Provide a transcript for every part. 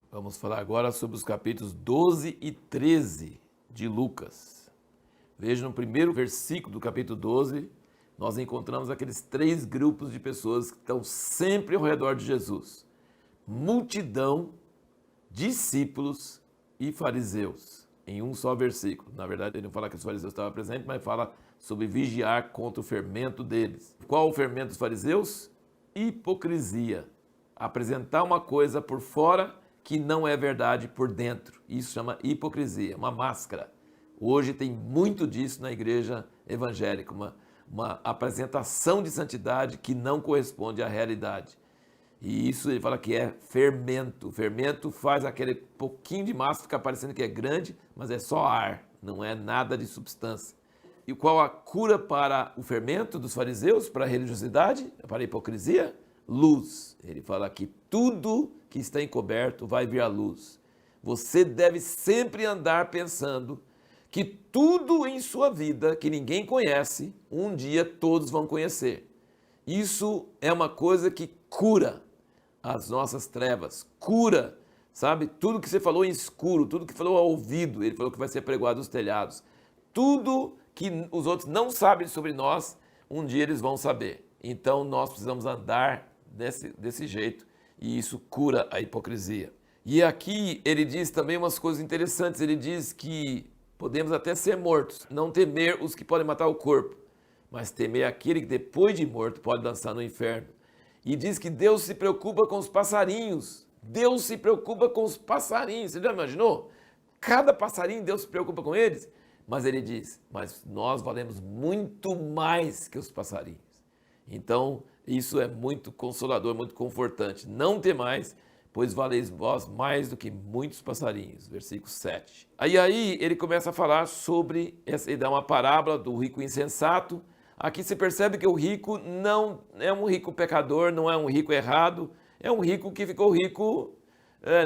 Vamos falar agora sobre os capítulos 12 e 13 de Lucas. Veja no primeiro versículo do capítulo 12, nós encontramos aqueles três grupos de pessoas que estão sempre ao redor de Jesus: multidão, discípulos e fariseus, em um só versículo. Na verdade, ele não fala que os fariseus estavam presentes, mas fala sobre vigiar contra o fermento deles. Qual o fermento dos fariseus? Hipocrisia. Apresentar uma coisa por fora que não é verdade por dentro. Isso chama hipocrisia, uma máscara. Hoje tem muito disso na igreja evangélica, uma apresentação de santidade que não corresponde à realidade. E isso ele fala que é fermento. O fermento faz aquele pouquinho de massa ficar parecendo que é grande, mas é só ar, não é nada de substância. E qual a cura para o fermento dos fariseus, para a religiosidade, para a hipocrisia? Luz. Ele fala que tudo que está encoberto vai vir à luz. Você deve sempre andar pensando que tudo em sua vida que ninguém conhece, um dia todos vão conhecer. Isso é uma coisa que cura as nossas trevas, cura, sabe? Tudo que você falou em escuro, tudo que falou ao ouvido, ele falou que vai ser pregoado nos telhados. Tudo que os outros não sabem sobre nós, um dia eles vão saber. Então nós precisamos andar desse jeito e isso cura a hipocrisia. E aqui ele diz também umas coisas interessantes. Ele diz que podemos até ser mortos, não temer os que podem matar o corpo, mas temer aquele que depois de morto pode dançar no inferno. E diz que Deus se preocupa com os passarinhos. Deus se preocupa com os passarinhos. Você já imaginou? Cada passarinho Deus se preocupa com eles. Mas ele diz, mas nós valemos muito mais que os passarinhos. Então, isso é muito consolador, muito confortante. Não temais, pois valeis vós mais do que muitos passarinhos. Versículo 7. Aí ele começa a falar sobre, ele dá uma parábola do rico insensato. Aqui se percebe que o rico não é um rico pecador, não é um rico errado, é um rico que ficou rico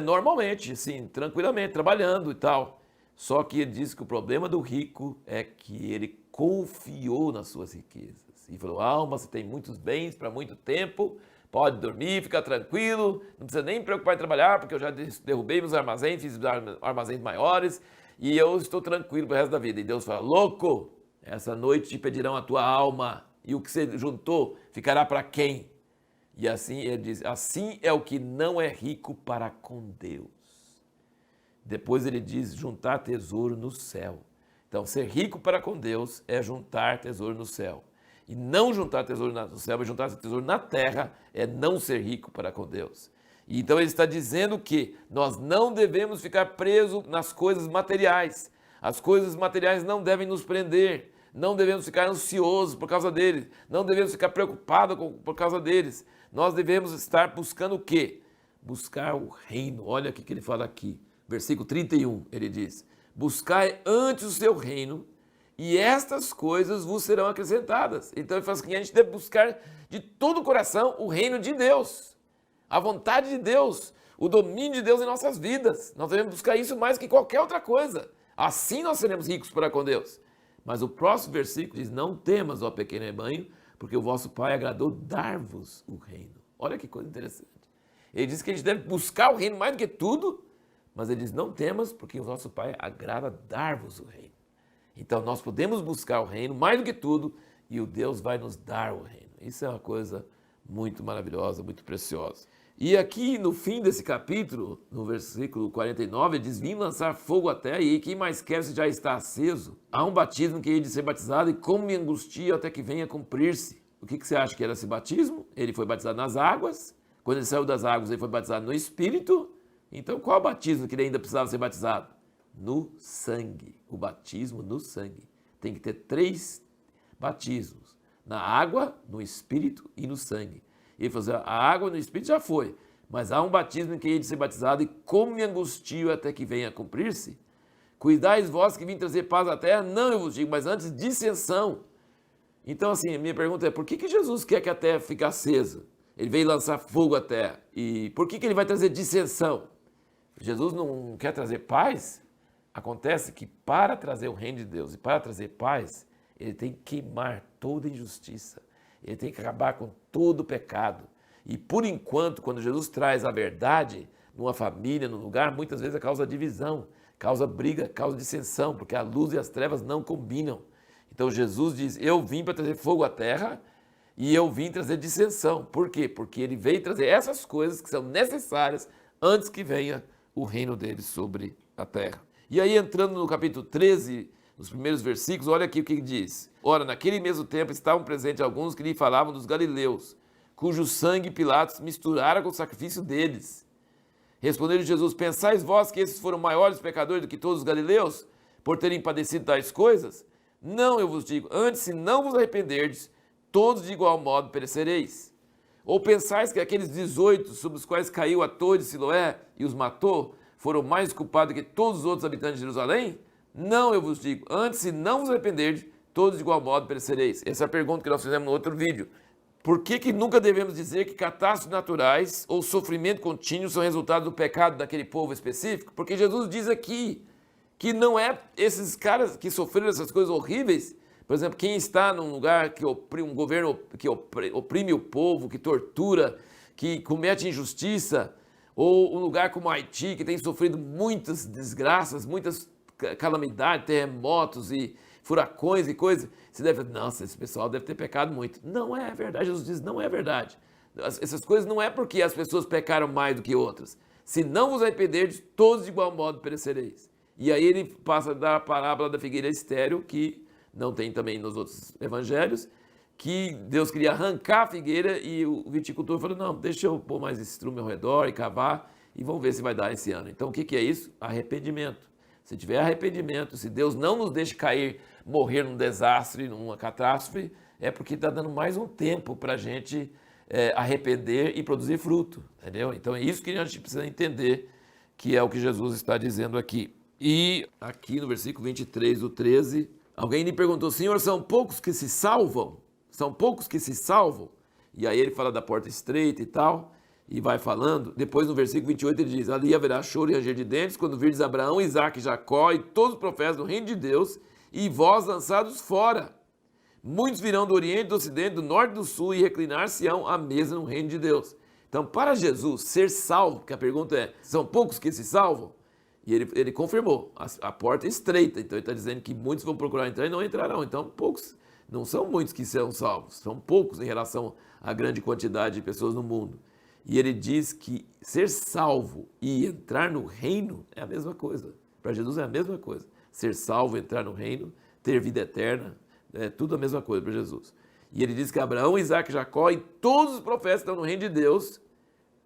normalmente, assim, tranquilamente, trabalhando e tal. Só que ele diz que o problema do rico é que ele confiou nas suas riquezas. E falou, alma, você tem muitos bens para muito tempo, pode dormir, fica tranquilo, não precisa nem me preocupar em trabalhar, porque eu já derrubei meus armazéns, fiz armazéns maiores, e eu estou tranquilo para o resto da vida. E Deus fala, louco! Essa noite te pedirão a tua alma, e o que você juntou ficará para quem? E assim ele diz, assim é o que não é rico para com Deus. Depois ele diz, juntar tesouro no céu. Então, ser rico para com Deus é juntar tesouro no céu. E não juntar tesouro no céu, mas juntar tesouro na terra é não ser rico para com Deus. E então ele está dizendo que nós não devemos ficar presos nas coisas materiais. As coisas materiais não devem nos prender, não devemos ficar ansiosos por causa deles, não devemos ficar preocupados por causa deles. Nós devemos estar buscando o quê? Buscar o reino. Olha o que ele fala aqui, versículo 31, ele diz, buscai antes o seu reino e estas coisas vos serão acrescentadas. Então ele fala assim, a gente deve buscar de todo o coração o reino de Deus, a vontade de Deus, o domínio de Deus em nossas vidas. Nós devemos buscar isso mais que qualquer outra coisa. Assim nós seremos ricos para com Deus. Mas o próximo versículo diz, não temas, ó pequeno rebanho, porque o vosso Pai agradou dar-vos o reino. Olha que coisa interessante. Ele diz que a gente deve buscar o reino mais do que tudo, mas ele diz, não temas, porque o vosso Pai agrada dar-vos o reino. Então nós podemos buscar o reino mais do que tudo, e o Deus vai nos dar o reino. Isso é uma coisa muito maravilhosa, muito preciosa. E aqui no fim desse capítulo, no versículo 49, ele diz, vim lançar fogo à terra, e quem mais quer se já está aceso? Há um batismo que hei de ser batizado, e como me angustio até que venha cumprir-se. O que você acha que era esse batismo? Ele foi batizado nas águas. Quando ele saiu das águas, ele foi batizado no Espírito. Então qual o batismo que ele ainda precisava ser batizado? No sangue. O batismo no sangue. Tem que ter 3 batismos. Na água, no Espírito e no sangue. Ele falou assim, a água no Espírito já foi, mas há um batismo em que hei de ser batizado, e como me angustio até que venha a cumprir-se? Cuidais vós que vim trazer paz à terra? Não, eu vos digo, mas antes dissensão. Então, assim, a minha pergunta é, por que Jesus quer que a terra fique acesa? Ele veio lançar fogo à terra. E por que ele vai trazer dissensão? Jesus não quer trazer paz? Acontece que para trazer o reino de Deus e para trazer paz, ele tem que queimar toda injustiça. Ele tem que acabar com todo o pecado. E por enquanto, quando Jesus traz a verdade, numa família, num lugar, muitas vezes causa divisão, causa briga, causa dissensão, porque a luz e as trevas não combinam. Então Jesus diz, eu vim para trazer fogo à terra e eu vim trazer dissensão. Por quê? Porque ele veio trazer essas coisas que são necessárias antes que venha o reino dele sobre a terra. E aí, entrando no capítulo 13, nos primeiros versículos, olha aqui o que diz. Ora, naquele mesmo tempo estavam presentes alguns que lhe falavam dos galileus, cujo sangue Pilatos misturara com o sacrifício deles. Respondeu Jesus, pensais vós que esses foram maiores pecadores do que todos os galileus, por terem padecido tais coisas? Não, eu vos digo, antes, se não vos arrependerdes, todos de igual modo perecereis. Ou pensais que aqueles 18 sobre os quais caiu a torre de Siloé e os matou, foram mais culpados que todos os outros habitantes de Jerusalém? Não, eu vos digo, antes, se não vos arrependerdes, todos de igual modo perecereis. Essa é a pergunta que nós fizemos no outro vídeo. Por que nunca devemos dizer que catástrofes naturais ou sofrimento contínuo são resultado do pecado daquele povo específico? Porque Jesus diz aqui que não é esses caras que sofreram essas coisas horríveis. Por exemplo, quem está num lugar que oprime, um governo que oprime o povo, que tortura, que comete injustiça, ou um lugar como Haiti, que tem sofrido muitas desgraças, muitas calamidades, terremotos e furacões e coisas, você deve, nossa, esse pessoal deve ter pecado muito. Não é verdade, Jesus diz, não é verdade. Essas coisas não é porque as pessoas pecaram mais do que outras. Se não vos arrependerdes, todos de igual modo perecereis. E aí ele passa a dar a parábola da figueira estéril, que não tem também nos outros evangelhos, que Deus queria arrancar a figueira e o viticultor falou, não, deixa eu pôr mais estrume ao redor e cavar e vamos ver se vai dar esse ano. Então o que é isso? Arrependimento. Se tiver arrependimento, se Deus não nos deixa cair, morrer num desastre, numa catástrofe, é porque está dando mais um tempo para a gente arrepender e produzir fruto, entendeu? Então é isso que a gente precisa entender, que é o que Jesus está dizendo aqui. E aqui no versículo 23 do 13, alguém lhe perguntou, Senhor, são poucos que se salvam? São poucos que se salvam? E aí ele fala da porta estreita e tal, e vai falando. Depois no versículo 28 ele diz, ali haverá choro e ranger de dentes, quando virdes Abraão, Isaque, Jacó e todos os profetas do reino de Deus, e vós lançados fora. Muitos virão do oriente, do ocidente, do norte e do sul, e reclinar-se-ão à mesa no reino de Deus. Então, para Jesus ser salvo, porque a pergunta é, são poucos que se salvam? E ele confirmou, a porta é estreita, então ele está dizendo que muitos vão procurar entrar e não entrarão. Então, poucos, não são muitos que serão salvos, são poucos em relação à grande quantidade de pessoas no mundo. E ele diz que ser salvo e entrar no reino é a mesma coisa. Para Jesus é a mesma coisa. Ser salvo, entrar no reino, ter vida eterna, é tudo a mesma coisa para Jesus. E ele diz que Abraão, Isaque, Jacó e todos os profetas estão no reino de Deus,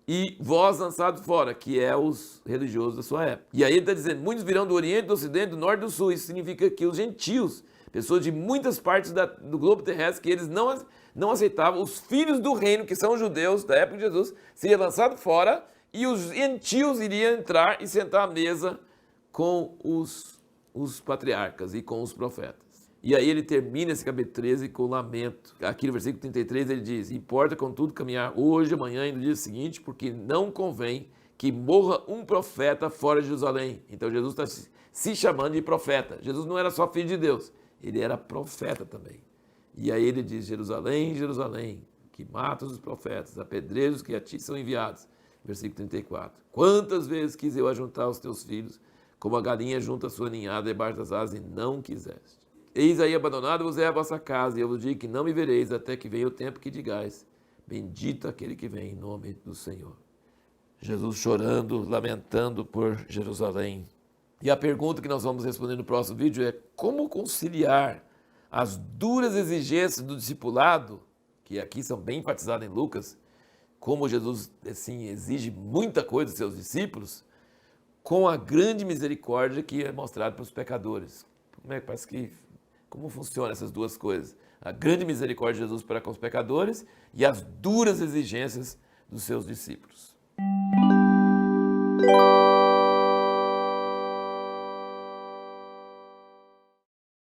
e vós lançados fora, que é os religiosos da sua época. E aí ele está dizendo, muitos virão do Oriente, do Ocidente, do Norte e do Sul. Isso significa que os gentios, pessoas de muitas partes do globo terrestre, que eles não aceitavam, os filhos do reino, que são os judeus da época de Jesus, seriam lançados fora, e os gentios iriam entrar e sentar à mesa com os patriarcas e com os profetas. E aí ele termina esse capítulo 13 com lamento. Aqui no versículo 33 ele diz, importa contudo caminhar hoje, amanhã e no dia seguinte, porque não convém que morra um profeta fora de Jerusalém. Então Jesus está se chamando de profeta. Jesus não era só filho de Deus, ele era profeta também. E aí ele diz, Jerusalém, Jerusalém, que matas os profetas, apedreja os que a ti são enviados. Versículo 34. Quantas vezes quis eu ajuntar os teus filhos, como a galinha junta a sua ninhada debaixo das asas, e não quiseste. Eis aí abandonado vos é a vossa casa, e eu vos digo que não me vereis até que venha o tempo que digais, bendito aquele que vem em nome do Senhor. Jesus chorando, lamentando por Jerusalém. E a pergunta que nós vamos responder no próximo vídeo é como conciliar as duras exigências do discipulado, que aqui são bem enfatizadas em Lucas, como Jesus assim, exige muita coisa dos seus discípulos, com a grande misericórdia que é mostrada para os pecadores. Como funcionam essas duas coisas? A grande misericórdia de Jesus para com os pecadores e as duras exigências dos seus discípulos.